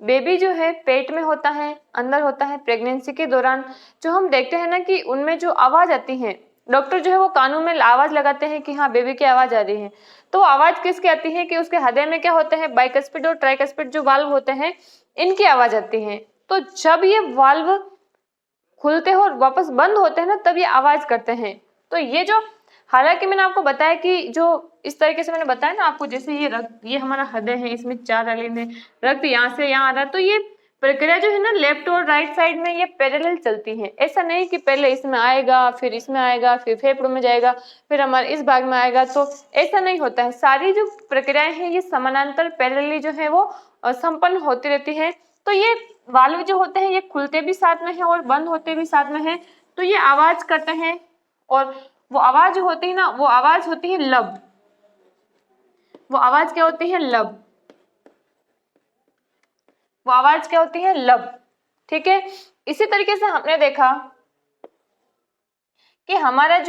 बेबी जो है पेट में होता है, अंदर होता है, प्रेगनेंसी के दौरान जो हम देखते हैं ना कि उनमें जो आवाज आती है, डॉक्टर जो है वो कानों में आवाज लगाते हैं कि हाँ बेबी की आवाज आ रही है। तो आवाज किसकी आती है कि उसके हृदय में क्या होते हैं, बाइकस्पिड और ट्राइकस्पिड जो वाल्व होते हैं इनकी आवाज आती है। तो जब ये वाल्व खुलते हैं और वापस बंद होते हैं ना तब ये आवाज करते हैं। तो ये जो, हालांकि मैंने आपको बताया कि जो इस तरीके से मैंने बताया ना आपको, जैसे ये रक्त, ये हमारा हृदय है, इसमें 4 आलिंद है, रक्त यहाँ से यहाँ आ रहा है, तो ये प्रक्रिया जो है ना लेफ्ट और राइट साइड में ये पैरेलल चलती है। ऐसा नहीं कि पहले इसमें आएगा फिर इसमें आएगा फिर फेफड़ों में जाएगा फिर हमारे इस भाग में आएगा, तो ऐसा नहीं होता है। सारी जो प्रक्रियाएं हैं ये समानांतर पैरेलली जो है वो संपन्न होती रहती है। तो ये वाल्व जो होते हैं ये खुलते भी साथ में है और बंद होते भी साथ में है। तो ये आवाज करते हैं और वो आवाज जो होती है ना वो आवाज होती है लब। वो आवाज क्या होती है, लब। वो आवाज क्या होती है, लब। ठीक है, इसी तरीके से हमने देखा कि हमारा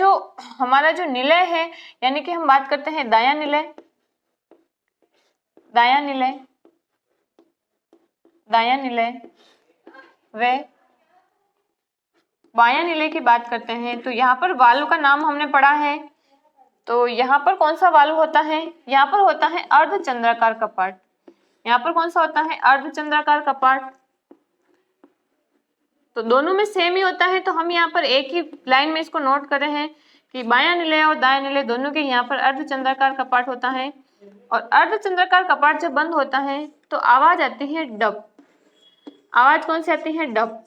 जो निलय है, यानी कि हम बात करते हैं दायां निलय, दायां निलय, दायां निलय व बायां निलय की बात करते हैं। तो यहाँ पर वाल्व का नाम हमने पढ़ा है। तो यहाँ पर कौन सा वाल्व होता है, यहाँ पर होता है अर्धचंद्राकार कपाट। यहाँ पर कौन सा होता है, अर्धचंद्राकार कपाट। तो दोनों में सेम ही होता है, तो हम यहाँ पर एक ही लाइन में इसको नोट कर रहे हैं कि बायां निलय और दायां निलय दोनों के यहाँ पर अर्धचंद्राकार कपाट होता है। और अर्धचंद्राकार कपाट जब बंद होता है तो आवाज आती है डब। आवाज कौन सी आती है, डब।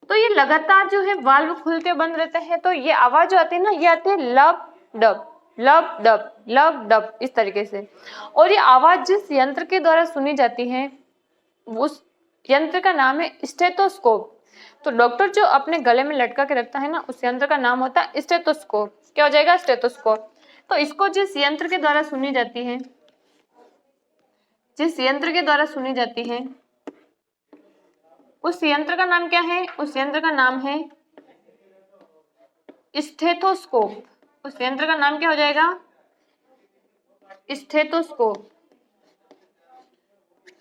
तो ये लगातार जो है वाल्व खुलते बंद रहते हैं, तो ये आवाज जो आती है ना ये आती है लब डब, लब डब, लब डब, इस तरीके से। और ये आवाज जिस यंत्र के द्वारा सुनी जाती है उस यंत्र का नाम है स्टेथोस्कोप। तो डॉक्टर जो अपने गले में लटका के रखता है ना उस यंत्र का नाम होता है स्टेथोस्कोप। क्या हो जाएगा, स्टेथोस्कोप। तो इसको जिस यंत्र के द्वारा सुनी जाती है, जिस यंत्र के द्वारा सुनी जाती है उस यंत्र का नाम क्या है, उस यंत्र का नाम है स्टेथोस्कोप। उस यंत्र का नाम क्या हो जाएगा, स्टेथोस्कोप।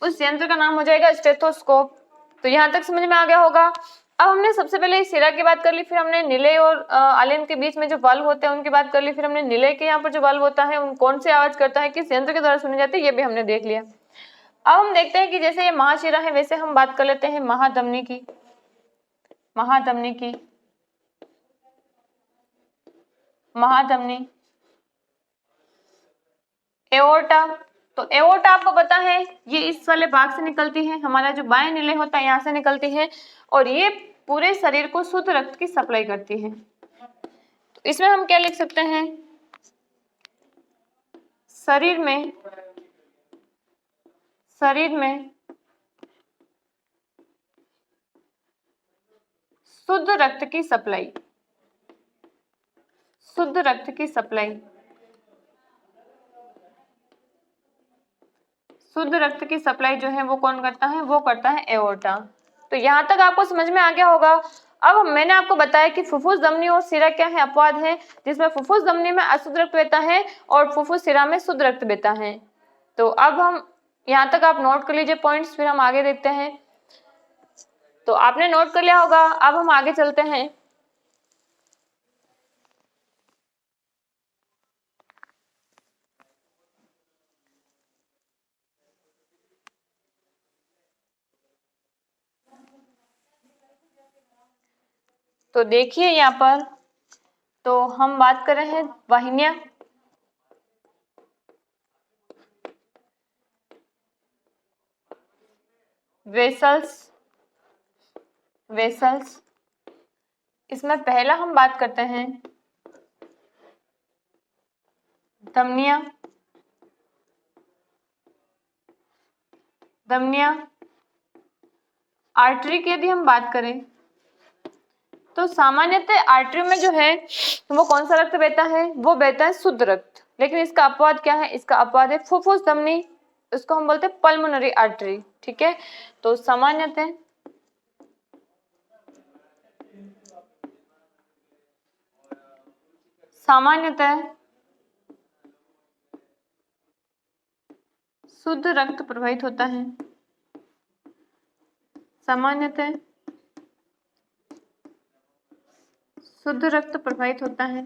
उस यंत्र का नाम हो जाएगा स्टेथोस्कोप। तो यहां तक समझ में आ गया होगा। अब हमने सबसे पहले सिरा की बात कर ली, फिर हमने निलय और आलिंद के बीच में जो वाल्व होते हैं उनकी बात कर ली, फिर हमने निलय के यहाँ पर जो वाल्व होता है उन कौन सी आवाज करता है, किस यंत्र के द्वारा सुनी जाती है, ये भी हमने देख लिया। अब हम देखते हैं कि जैसे ये महाशिरा है वैसे हम बात कर लेते हैं महाधमनी की। महाधमनी की, महाधमनी। एओर्टा, तो एओर्टा आपको पता है ये इस वाले भाग से निकलती है, हमारा जो बाएं नीले होता है यहाँ से निकलती है, और ये पूरे शरीर को शुद्ध रक्त की सप्लाई करती है। तो इसमें हम क्या लिख सकते हैं, शरीर में शुद्ध रक्त की सप्लाई, शुद्ध रक्त की सप्लाई, शुद्ध रक्त की सप्लाई जो है वो कौन करता है, वो करता है एओर्टा। तो यहाँ तक आपको समझ में आ गया होगा। अब मैंने आपको बताया कि फुफ्फुस धमनी और शिरा क्या है, अपवाद है, जिसमें फुफ्फुस धमनी में अशुद्ध रक्त बहता है और फुफ्फुस शिरा में शुद्ध रक्त बहता है। तो अब हम यहाँ तक आप नोट कर लीजिए पॉइंट्स, फिर हम आगे देखते हैं। तो आपने नोट कर लिया होगा, अब हम आगे चलते हैं। तो देखिए यहाँ पर, तो हम बात कर रहे हैं वाहिनियां। वेसल्स, इसमें पहला हम बात करते हैं धमनियां। आर्टरी की यदि हम बात करें तो सामान्यतः आर्टरी में जो है वो कौन सा रक्त बहता है, वो बहता है शुद्ध रक्त। लेकिन इसका अपवाद क्या है, इसका अपवाद है फुफ्फुस धमनी, इसको हम बोलते हैं पल्मोनरी आर्टरी। ठीक है, तो सामान्यतः शुद्ध रक्त प्रवाहित होता है, सामान्यतः शुद्ध रक्त प्रवाहित होता है।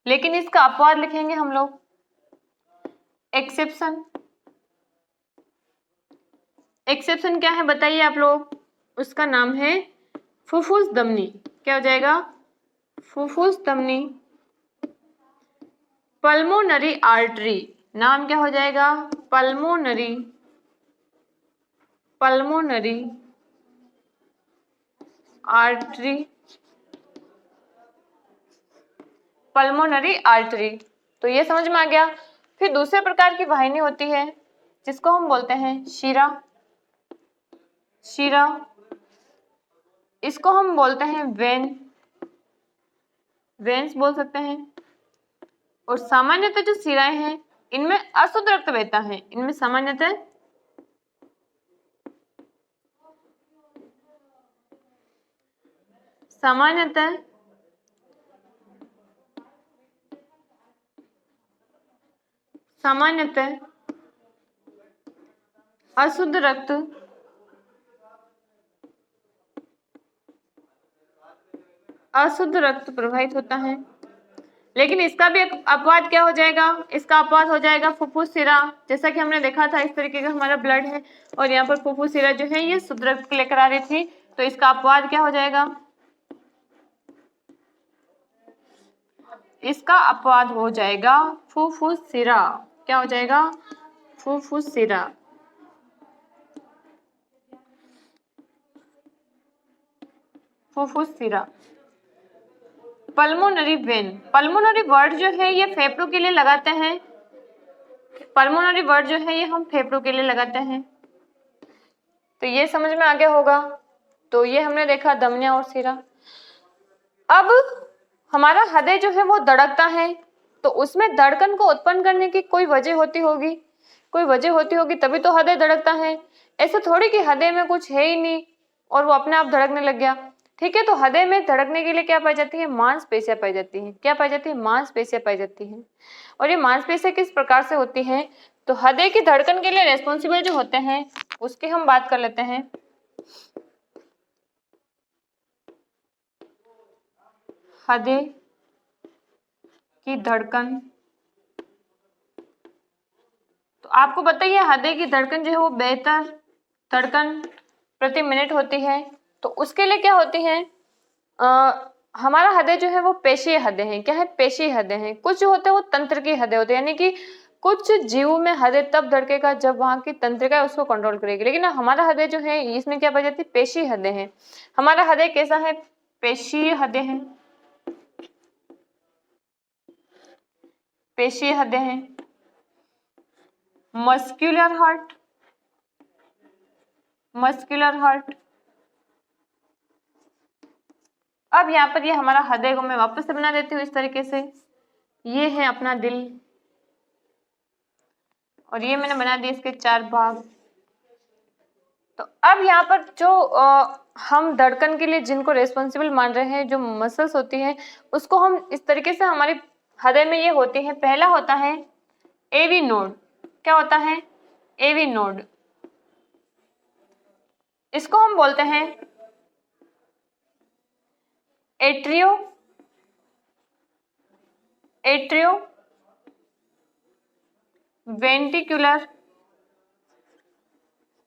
लेकिन इसका अपवाद लिखेंगे हम लोग, एक्सेप्शन। एक्सेप्शन क्या है बताइए आप लोग, उसका नाम है फुफ्फुस धमनी। क्या हो जाएगा, फुफ्फुस धमनी पल्मोनरी आर्टरी, नाम क्या हो जाएगा, पल्मोनरी आर्टरी, पल्मोनरी आर्टरी। तो ये समझ में आ गया। फिर दूसरे प्रकार की वाहिनी होती है जिसको हम बोलते हैं शिरा। इसको हम बोलते हैं वेन्स बोल सकते हैं। और सामान्यतः जो शिराएं हैं इनमें अशुद्ध रक्त बहता है, इनमें सामान्यतः अशुद्ध रक्त प्रवाहित होता है। लेकिन इसका भी एक अपवाद क्या हो जाएगा, इसका अपवाद हो जाएगा फुफ्फुस शिरा। जैसा कि हमने देखा था इस तरीके का हमारा ब्लड है और यहाँ पर फुफ्फुस शिरा जो है ये शुद्ध रक्त लेकर आ रही थी, तो इसका अपवाद क्या हो जाएगा, इसका अपवाद हो जाएगा फुफ्फुस शिरा। क्या हो जाएगा, फुफ्फुस शिरा। पल्मोनरी वेन, पल्मोनरी वर्ड जो है ये फेफड़ों के लिए लगाते हैं, पल्मोनरी वर्ड जो है ये हम फेफड़ों के लिए लगाते हैं। तो ये समझ में आ गया होगा। तो ये हमने देखा धमनियां और शिरा। अब हमारा हृदय जो है वो धड़कता है, तो उसमें धड़कन को उत्पन्न करने की कोई वजह होती होगी, तभी तो हृदय धड़कता है। ऐसा थोड़ी कि हृदय में कुछ है ही नहीं और वो अपने आप धड़कने लग गया। ठीक है, तो हृदय में धड़कने के लिए क्या पाई जाती है, मांसपेशियां पाई जाती हैं। क्या पाई जाती है, मांसपेशियां पाई जाती हैं। और ये मांसपेशियां किस प्रकार से होती हैं, तो हृदय की धड़कन के लिए रेस्पॉन्सिबल जो होते हैं उसकी हम बात कर लेते हैं। हृदय की धड़कन, तो आपको बताइए हृदय की धड़कन जो है वो 72 धड़कन प्रति मिनट होती है। तो उसके लिए क्या होती हैं, हमारा हृदय जो है वो पेशीय हृदय है। क्या है? पेशीय हृदय है। कुछ जो होते हैं वो तंत्र की हृदय होते हैं, यानी कि कुछ जीवों में हृदय तब धड़केगा जब वहां की तंत्रिका है उसको कंट्रोल करेगी, लेकिन हमारा हृदय जो है इसमें क्या पाई जाती है? पेशीय हृदय है। हमारा हृदय कैसा है? पेशीय हृदय है। पेशीय हृदय है। Muscular heart, muscular heart. अब यहाँ पर ये हमारा हृदय को मैं वापस से बना देती हूँ इस तरीके से। ये है अपना दिल और ये मैंने बना दिए इसके 4 भाग। तो अब यहाँ पर जो हम धड़कन के लिए जिनको रेस्पॉन्सिबल मान रहे हैं, जो मसल्स होती हैं, उसको हम इस तरीके से हमारे हृदय में ये होती है। पहला होता है एवी नोड। क्या होता है? AV node. इसको हम बोलते हैं atrio atrio ventricular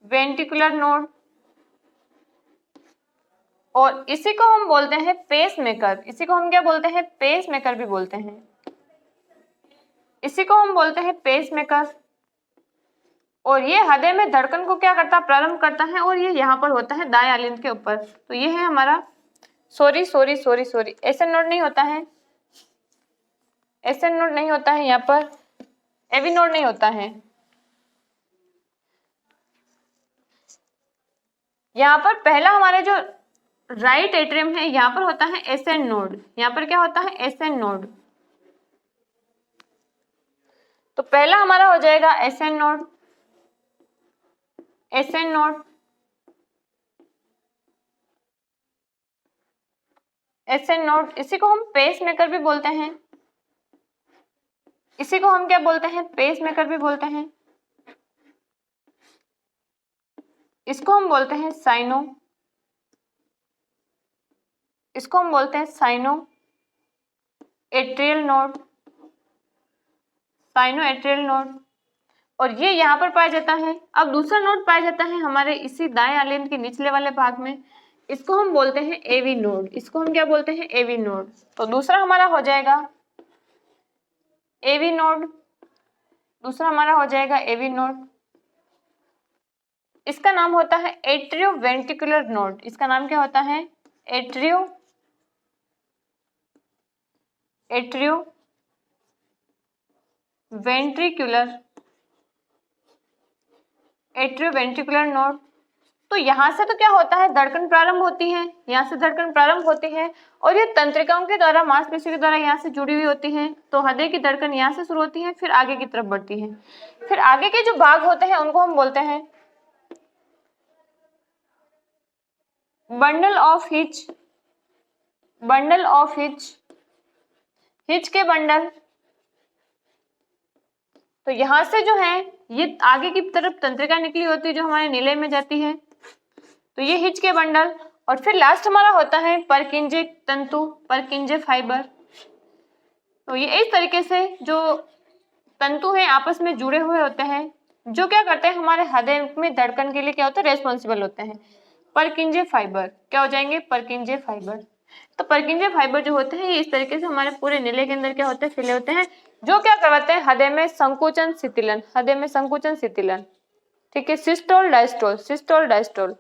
ventricular node, और इसी को हम बोलते हैं पेस मेकर। इसी को हम क्या बोलते हैं? पेस मेकर भी बोलते हैं। इसी को हम बोलते हैं पेस मेकर। और ये हृदय में धड़कन को क्या करता है? प्रारंभ करता है, और ये यहाँ पर होता है दाएं आलिंद के ऊपर। तो ये है हमारा सॉरी एसएन नोड नहीं होता है, एसएन नोड नहीं होता है, यहाँ पर एवी नोड नहीं होता है। यहाँ पर पहला हमारा जो राइट एट्रियम है यहाँ पर होता है एसएन नोड। यहाँ पर क्या होता है? SN node. तो पहला हमारा हो जाएगा SN node. SN node, SN node. इसी को हम पेस मेकर भी बोलते हैं। इसी को हम क्या बोलते हैं? पेस मेकर भी बोलते हैं। इसको हम बोलते हैं साइनो। इसको हम बोलते हैं cyano atrial node, cyano atrial node. और ये यहाँ पर पाया जाता है। अब दूसरा नोड पाया जाता है हमारे इसी दाएं आलिंद के निचले वाले भाग में। इसको हम बोलते हैं एवी नोड। इसको हम क्या बोलते हैं? AV node. तो दूसरा हमारा हो जाएगा एवी नोड। दूसरा हमारा हो जाएगा एवी नोड। इसका नाम होता है एट्रियो वेंट्रिकुलर नोड। इसका नाम क्या होता है? Atrio atrio ventricular atrio ventricular node. तो यहाँ से तो क्या होता है? धड़कन प्रारंभ होती है। यहाँ से धड़कन प्रारंभ होती है और ये तंत्रिकाओं के द्वारा, मांसपेशियों के द्वारा यहाँ से जुड़ी हुई होती है। तो हृदय की धड़कन यहाँ से शुरू होती है, फिर आगे की तरफ बढ़ती है। फिर आगे के जो भाग होते हैं उनको हम बोलते हैं bundle of hitch. Bundle of hitch, hitch के बंडल। तो यहाँ से जो है ये आगे की तरफ तंत्रिका निकली होती है जो हमारे नीले में जाती है। तो ये हिच के बंडल। और फिर लास्ट हमारा होता है परकिंजे तंतु, परकिंजे फाइबर। तो ये इस तरीके से जो तंतु हैं आपस में जुड़े हुए होते हैं, जो क्या करते हैं? हमारे हृदय में धड़कन के लिए क्या होता है? रेस्पॉन्सिबल होते हैं। परकिंजे फाइबर क्या हो जाएंगे? परकिंजे फाइबर। तो परकिंजे फाइबर जो होते हैं ये इस तरीके से हमारे पूरे नीले के अंदर क्या होते हैं? फैले होते हैं, जो क्या करवाते हैं? हृदय में संकुचन शिथिलन, हृदय में संकुचन शिथिलन। ठीक है, सिस्टोल डायस्टोल, सिस्टोल डायस्टोल।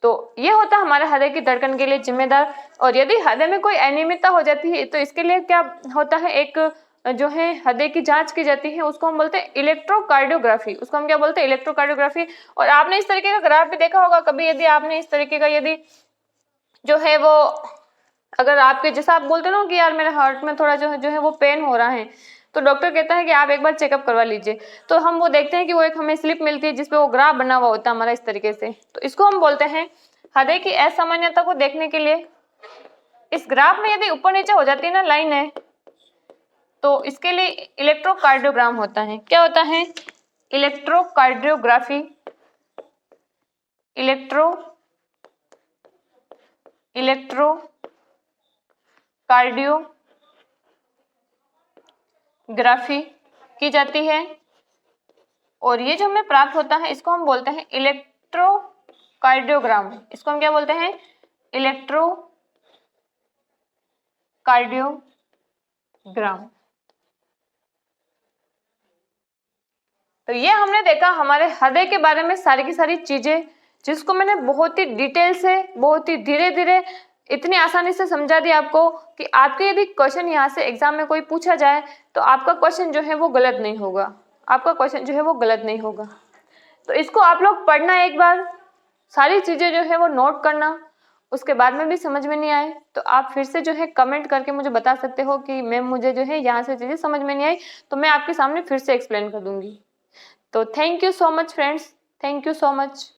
तो ये होता है हमारे हृदय की धड़कन के लिए जिम्मेदार। और यदि हृदय में कोई अनियमितता हो जाती है तो इसके लिए क्या होता है? एक जो है हृदय की जांच की जाती है, उसको हम बोलते हैं इलेक्ट्रोकार्डियोग्राफी। उसको हम क्या बोलते हैं? इलेक्ट्रोकार्डियोग्राफी। और आपने इस तरीके का ग्राफ भी देखा होगा कभी, यदि आपने इस तरीके का यदि जो है वो, अगर आपके जैसा आप बोलते ना कि यार मेरे हार्ट में थोड़ा जो है वो पेन हो रहा है, तो डॉक्टर कहता है कि आप एक बार चेकअप करवा लीजिए। तो हम वो देखते हैं कि वो एक हमें स्लिप मिलती है जिसपे वो ग्राफ बना हुआ होता है हमारा इस तरीके से। तो इसको हम बोलते हैं हृदय की असामान्यता को देखने के लिए इस ग्राफ में यदि ऊपर नीचे हो जाती है ना लाइन है, तो इसके लिए इलेक्ट्रोकार्डियोग्राम होता है। क्या होता है? इलेक्ट्रोकार्डियोग्राफी। इलेक्ट्रोकार्डियोग्राफी की जाती है। और ये जो हमें प्राप्त होता है इसको हम बोलते हैं कार्डियोग्राम, इसको हम क्या बोलते हैं, इलेक्ट्रोकार्डियोग्राम। तो ये हमने देखा हमारे हृदय के बारे में सारी की सारी चीजें, जिसको मैंने बहुत ही डिटेल से, बहुत ही धीरे धीरे, इतनी आसानी से समझा दिया आपको कि आपके यदि क्वेश्चन यहाँ से एग्जाम में कोई पूछा जाए तो आपका क्वेश्चन जो है वो गलत नहीं होगा, आपका क्वेश्चन जो है वो गलत नहीं होगा। तो इसको आप लोग पढ़ना एक बार, सारी चीजें जो है वो नोट करना, उसके बाद में भी समझ में नहीं आए तो आप फिर से जो है कमेंट करके मुझे बता सकते हो कि मैम मुझे जो है यहाँ से चीजें समझ में नहीं आई, तो मैं आपके सामने फिर से एक्सप्लेन कर दूंगी। तो thank you so much friends, thank you so much.